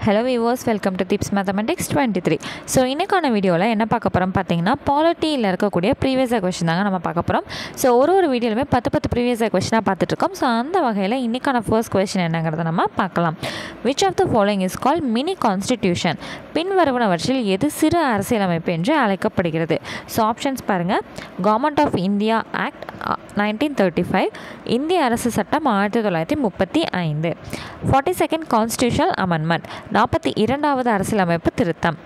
Hello viewers, welcome to Tips Mathematics 23. So இன்றைக்கான வீடியோவில் என்ன பார்க்க போகிறோம் பார்த்தீங்கன்னா பாலிட்டியில் இருக்கக்கூடிய ப்ரீவியஸ் கொஸ்டின் தாங்க நம்ம பார்க்க போகிறோம். ஸோ ஒரு வீடியோலுமே 10 ப்ரீவியஸ் கொஸ்டினாக பார்த்துட்ருக்கோம். ஸோ அந்த வகையில் இன்றைக்கான ஃபர்ஸ்ட் கொஸ்டின் என்னங்கிறத நம்ம பார்க்கலாம். Which of the following is call mini constitution? பின்வருவனவற்றில் எது சிறு அரசியலமைப்பு என்று அழைக்கப்படுகிறது? ஸோ ஆப்ஷன்ஸ் பாருங்கள். கவர்மெண்ட் ஆஃப் இந்தியா ஆக்ட் 1935, இந்திய அரசு சட்டம் 1935, 42nd கான்ஸ்டியூஷனல் அமெண்ட்மெண்ட் 42வது அரசியலமைப்பு திருத்தம்,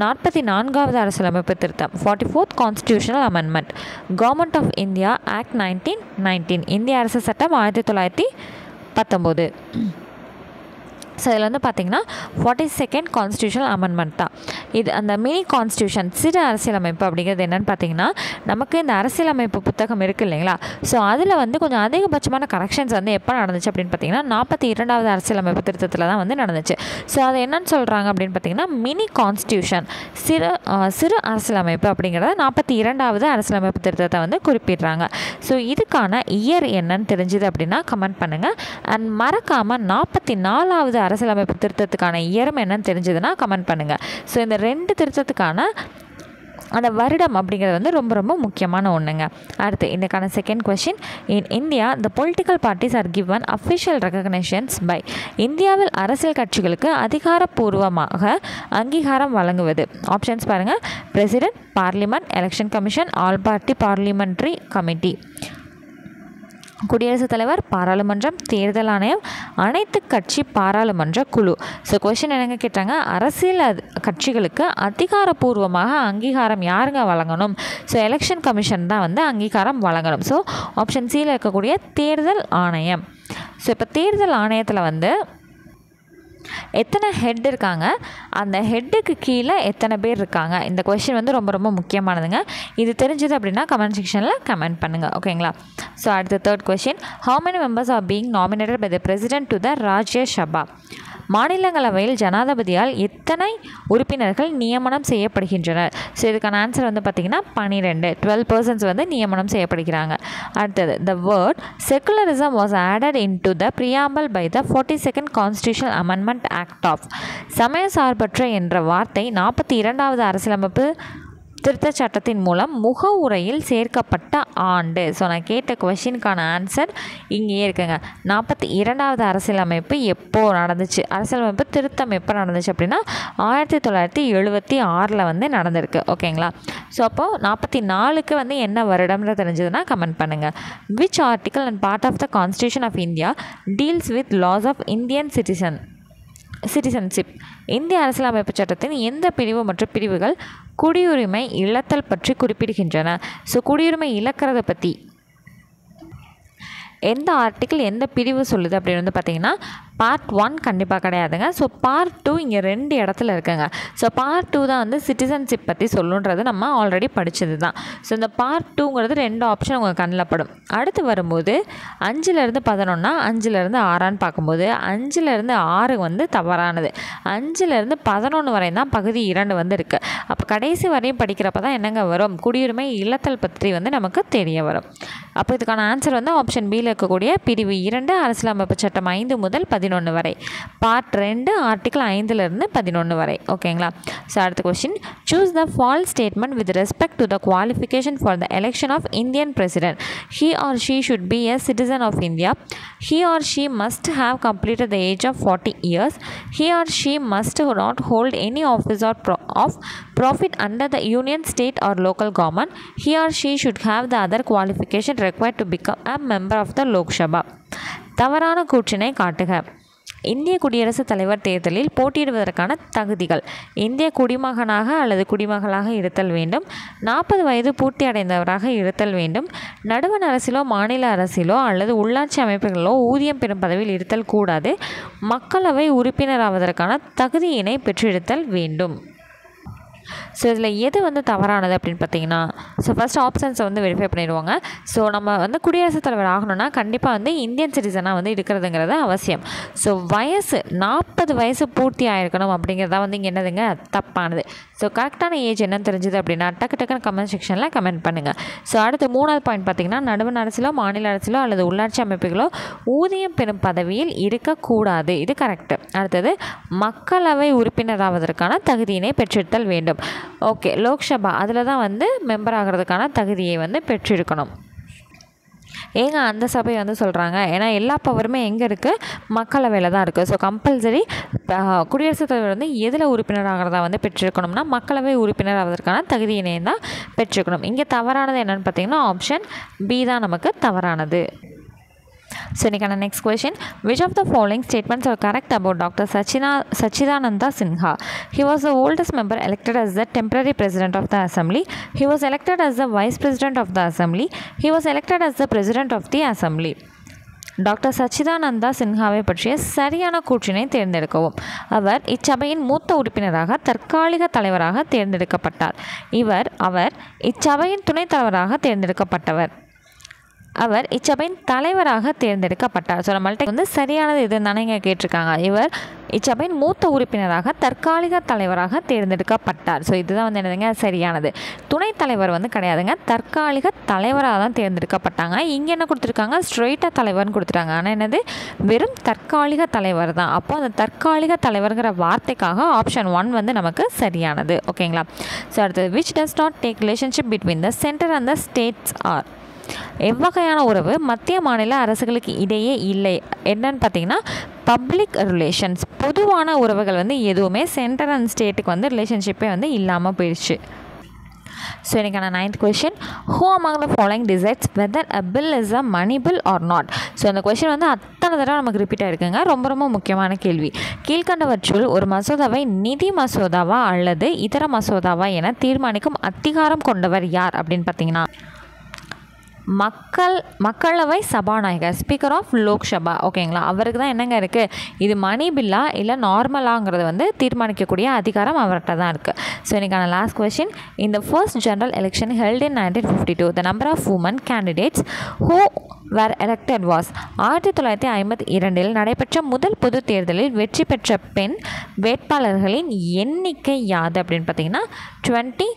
44வது அரசியலமைப்பு திருத்தம் 44th constitutional amendment, government of India act 1919, இந்திய அரசு சட்டம் 1919. ஸோ இதில் வந்து பார்த்திங்கன்னா 42nd கான்ஸ்டியூஷனல் அமெண்ட்மெண்ட் தான் இது. அந்த மினி கான்ஸ்டியூஷன் சிறு அரசியலமைப்பு அப்படிங்கிறது என்னென்னு பார்த்தீங்கன்னா, நமக்கு இந்த அரசியலமைப்பு புத்தகம் இருக்குது இல்லைங்களா? ஸோ அதில் வந்து கொஞ்சம் அதிகபட்சமான கரெக்ஷன்ஸ் வந்து எப்போ நடந்துச்சு அப்படின்னு பார்த்தீங்கன்னா 42வது அரசியலமைப்பு திருத்தத்தில் தான் வந்து நடந்துச்சு. ஸோ அது என்னன்னு சொல்கிறாங்க அப்படின்னு பார்த்தீங்கன்னா, மினி கான்ஸ்டியூஷன் சிறு அரசியலமைப்பு அப்படிங்கிறத 42வது அரசியலமைப்பு திருத்தத்தை வந்து குறிப்பிடுறாங்க. ஸோ இதுக்கான இயர் என்னன்னு தெரிஞ்சுது அப்படின்னா கமெண்ட் பண்ணுங்கள். அண்ட் மறக்காமல் 44வது அரசியலமைப்பு திருத்தத்துக்கான இயரும் என்னன்னு தெரிஞ்சதுன்னா கமெண்ட் பண்ணுங்கள். ஸோ இந்த 2 திருத்தத்துக்கான அந்த வருடம் அப்படிங்கிறது வந்து ரொம்ப ரொம்ப முக்கியமான ஒன்றுங்க. அடுத்து இன்றைக்கான second question. In India the political parties are given official recognitions by. இந்தியாவில் அரசியல் கட்சிகளுக்கு அதிகாரப்பூர்வமாக அங்கீகாரம் வழங்குவது. ஆப்ஷன்ஸ் பாருங்கள். President, parliament, election commission, all party parliamentary committee, குடியரசுத் தலைவர், பாராளுமன்றம், தேர்தல் ஆணையம், அனைத்து கட்சி பாராளுமன்ற குழு. ஸோ கொஸ்டின் என்னங்க கேட்டாங்க, அரசியல் கட்சிகளுக்கு அதிகாரப்பூர்வமாக அங்கீகாரம் யாருங்க வழங்கணும்? ஸோ எலெக்ஷன் கமிஷன் தான் வந்து அங்கீகாரம் வழங்கணும். ஸோ ஆப்ஷன் சியில் இருக்கக்கூடிய தேர்தல் ஆணையம். ஸோ இப்போ தேர்தல் ஆணையத்தில் வந்து எத்தனை ஹெட் இருக்காங்க, அந்த ஹெட்டுக்கு கீழே எத்தனை பேர் இருக்காங்க? இந்த கொஸ்டின் வந்து ரொம்ப ரொம்ப முக்கியமானதுங்க. இது தெரிஞ்சது அப்படின்னா கமெண்ட் செக்ஷனில் கமெண்ட் பண்ணுங்கள், ஓகேங்களா? ஸோ அடுத்த third question. How many members are being nominated by the president to the Rajya Sabha? மாநிலங்களவையில் ஜனாதிபதியால் எத்தனை உறுப்பினர்கள் நியமனம் செய்யப்படுகின்றனர்? ஸோ இதுக்கான ஆன்சர் வந்து பார்த்திங்கன்னா 12 persons வந்து நியமனம் செய்யப்படுகிறாங்க. அடுத்தது, the word secularism was added in to the preamble by the 42nd constitutional amendment act of. சமய சார்பற்ற என்ற வார்த்தை 42வது அரசியலமைப்பு திருத்த சட்டத்தின் மூலம் முகவுரையில் சேர்க்கப்பட்ட ஆண்டு. ஸோ நான் கேட்ட கொஷினுக்கான ஆன்சர் இங்கேயே இருக்குங்க. 42வது அரசியலமைப்பு எப்போ நடந்துச்சு, அரசியலமைப்பு திருத்தம் எப்போ நடந்துச்சு அப்படின்னா 1976 வந்து நடந்திருக்கு, ஓகேங்களா? ஸோ அப்போது 44க்கு வந்து என்ன வருடம்னு தெரிஞ்சதுன்னா கமெண்ட் பண்ணுங்கள். Which article and part of the constitution of India deals with loss of Indian citizenship? இந்திய அரசியலமைப்பு சட்டத்தின் எந்த பிரிவு மற்றும் பிரிவுகள் குடியுரிமை இழத்தல் பற்றி குறிப்பிடுகின்றன? ஸோ குடியுரிமை இழக்கிறத பற்றி எந்த ஆர்டிக்கிள் எந்த பிரிவு சொல்லுது அப்படின்னு வந்து பார்த்திங்கன்னா பார்ட் 1 கண்டிப்பாக கிடையாதுங்க. ஸோ பார்ட் 2 இங்கே 2 இடத்துல இருக்குங்க. ஸோ பார்ட் 2 தான் வந்து சிட்டிசன்ஷிப் பற்றி சொல்லுன்றது நம்ம ஆல்ரெடி படித்தது தான். ஸோ இந்த பார்ட் 2ங்கிறது 2 ஆப்ஷன் உங்கள் கண்ணில் படும். அடுத்து வரும்போது 5லேருந்து 11, 5லேருந்து 6 பார்க்கும்போது 5லேருந்து 6 வந்து தவறானது, 5லேருந்து 11 வரை தான் பகுதி 2 வந்து இருக்குது. அப்போ கடைசி வரையும் படிக்கிறப்ப தான் என்னங்க வரும், குடியுரிமை இழத்தல் பற்றி வந்து நமக்கு தெரிய வரும். அப்போ இதுக்கான ஆன்சர் வந்து ஆப்ஷன் பியில் இருக்கக்கூடிய பிரிவு 2 அரசியலமைப்பு சட்டம் 5 முதல் 11 வரை, பார்ட் 2 ஆர்டிகிள் 5லேருந்து 11 வரை, ஓகேங்களா? ஸோ அடுத்த question. Choose the false statement with respect to the qualification for the election of Indian president. He or she should be a citizen of India. He or she must have completed the age of 40 years. He or she must not hold any office of profit under the union, state or local government. He or she should have the other qualification required to become a member of the Lok Sabha. தவறான கூற்றினை காட்டுக. இந்திய குடியரசுத் தலைவர் தேர்தலில் போட்டியிடுவதற்கான தகுதிகள்: இந்திய குடிமகனாக அல்லது குடிமகளாக இருத்தல் வேண்டும், 40 வயது பூர்த்தி அடைந்தவராக இருத்தல் வேண்டும், நடுவண் அரசிலோ மாநில அரசிலோ அல்லது உள்ளாட்சி அமைப்புகளிலோ ஊதியம் பெறும் பதவியில் இருத்தல் கூடாது, மக்களவை உறுப்பினராவதற்கான தகுதியினை பெற்றிருத்தல் வேண்டும். ஸோ இதில் எது வந்து தவறானது அப்படின்னு பார்த்தீங்கன்னா, ஸோ ஃபஸ்ட் ஆப்ஷன்ஸை வந்து வெரிஃபை பண்ணிடுவாங்க. ஸோ நம்ம வந்து குடியரசுத் தலைவர் ஆகணும்னா கண்டிப்பாக வந்து இந்தியன் சிட்டிசனாக வந்து இருக்கிறதுங்கிறது அவசியம். ஸோ வயசு 40 வயசு பூர்த்தி ஆகிருக்கணும் அப்படிங்கிறதா வந்து இங்கே என்னதுங்க தப்பானது. ஸோ கரெக்டான ஏஜ் என்னன்னு தெரிஞ்சுது அப்படின்னா டக்குன்னு கமெண்ட் செக்ஷனில் கமெண்ட் பண்ணுங்கள். ஸோ அடுத்து 3வது பாயிண்ட் பார்த்தீங்கன்னா, நடுவண் அரசிலோ மாநில அரசிலோ அல்லது உள்ளாட்சி அமைப்புகளோ ஊதியம் பெறும் பதவியில் இருக்கக்கூடாது. இது கரெக்டு. அடுத்தது மக்களவை உறுப்பினராவதற்கான தகுதியினை பெற்றிருத்தல் வேண்டும். ஓகே, லோக்சபா அதில் தான் வந்து மெம்பர் ஆகிறதுக்கான தகுதியை வந்து பெற்றிருக்கணும். ஏங்க அந்த சபை வந்து சொல்கிறாங்க, ஏன்னா எல்லா பவருமே எங்கே இருக்குது, மக்களவையில் தான் இருக்குது. ஸோ கம்பல்சரி குடியரசுத் தலைவர் வந்து எதில் உறுப்பினர் ஆகிறதா வந்து பெற்றிருக்கணும்னா மக்களவை உறுப்பினர் ஆவதற்கான தகுதியினை தான் பெற்றிருக்கணும். இங்கே தவறானது என்னென்னு பார்த்தீங்கன்னா ஆப்ஷன் பி தான் நமக்கு தவறானது. So, next question. Which of the following statements are correct about Dr. Sachidananda Sinha? He was the oldest member elected as the temporary president of the assembly. He was elected as the vice president of the assembly. He was elected as the president of the assembly. Doctor Sachchidananda சின்ஹாவை பற்றிய சரியான கூற்றினை தேர்ந்தெடுக்கவும். அவர் இச்சபையின் மூத்த உறுப்பினராக தற்காலிக தலைவராக தேர்ந்தெடுக்கப்பட்டார். அவர் இச்சபையின் துணைத் தலைவராக தேர்ந்தெடுக்கப்பட்டவர். அவர் இச்சபையின் தலைவராக தேர்ந்தெடுக்கப்பட்டார். ஸோ நம்மள்ட்ட வந்து சரியானது எதுன்னு தானே இங்கே கேட்டிருக்காங்க. இவர் இச்சபையின் மூத்த உறுப்பினராக தற்காலிக தலைவராக தேர்ந்தெடுக்கப்பட்டார். ஸோ இதுதான் வந்து என்னதுங்க சரியானது. துணைத் தலைவர் வந்து கிடையாதுங்க, தற்காலிக தலைவராக தான் தேர்ந்தெடுக்கப்பட்டாங்க. இங்கே என்ன கொடுத்துருக்காங்க, ஸ்ட்ரெயிட்டாக தலைவர்னு கொடுத்துட்டாங்க. ஆனால் என்னது வெறும் தற்காலிக தலைவர் தான். அப்போ அந்த தற்காலிக தலைவர்கிற வார்த்தைக்காக ஆப்ஷன் 1 வந்து நமக்கு சரியானது. ஓகேங்களா. ஸோ அடுத்தது, which does not take relationship between the centre and the states are. எவ்வகையான உறவு மத்திய மாநில அரசுகளுக்கு இடையே இல்லை என்னன்னு பார்த்தீங்கன்னா பப்ளிக் ரிலேஷன்ஸ். பொதுவான உறவுகள் வந்து எதுவுமே சென்டர் அண்ட் ஸ்டேட்டுக்கு வந்து ரிலேஷன்ஷிப்பே வந்து இல்லாமல் போயிடுச்சு. ஸோ எனக்கான 9th question, who among the following decides whether a bill is a money bill or not? So அந்த கொஷின் வந்து அத்தனை தடவை நமக்கு ரிப்பீட் ஆகிருக்குங்க. ரொம்ப முக்கியமான கேள்வி. கீழ்கண்டவற்றுள் ஒரு மசோதாவை நிதி மசோதாவா அல்லது இதர மசோதாவா என தீர்மானிக்கும் அதிகாரம் கொண்டவர் யார் அப்படின்னு பார்த்தீங்கன்னா மக்களவை சபாநாயகர், ஸ்பீக்கர் ஆஃப் லோக்சபா. ஓகேங்களா. அவருக்கு தான் என்னங்க இருக்குது, இது மணி பில்லா இல்லை நார்மலாங்கிறது வந்து தீர்மானிக்கக்கூடிய அதிகாரம் அவர்கிட்ட தான் இருக்குது. ஸோ எனக்கான லாஸ்ட் கொஸ்டின், இந்த first general election held in 1952 the number of woman candidates who were elected was. 1952 நடைபெற்ற முதல் பொது தேர்தலில் வெற்றி பெற்ற பெண் வேட்பாளர்களின் எண்ணிக்கை யாது அப்படின்னு பார்த்தீங்கன்னா 22.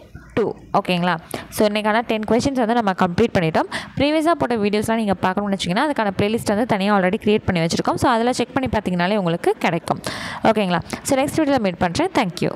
ஓகேங்களா. ஸோ இன்றைக்கான 10 questions வந்து நம்ம கம்ப்ளீட் பண்ணிட்டோம். ப்ரீவியஸாக போட்ட வீடியோஸ்லாம் நீங்கள் பார்க்கணும்னு வச்சிங்கன்னா அதுக்கான ப்ளேலிஸ்ட் வந்து தனியாக ஆல்ரெடி க்ரியேட் பண்ணி வச்சுருக்கோம். ஸோ அதில் செக் பண்ணி பார்த்தீங்கனாலே உங்களுக்கு கிடைக்கும். ஓகேங்களா. ஸோ நெக்ஸ்ட் வீடியோவில் மீட் பண்ணுறேன். தேங்க்யூ.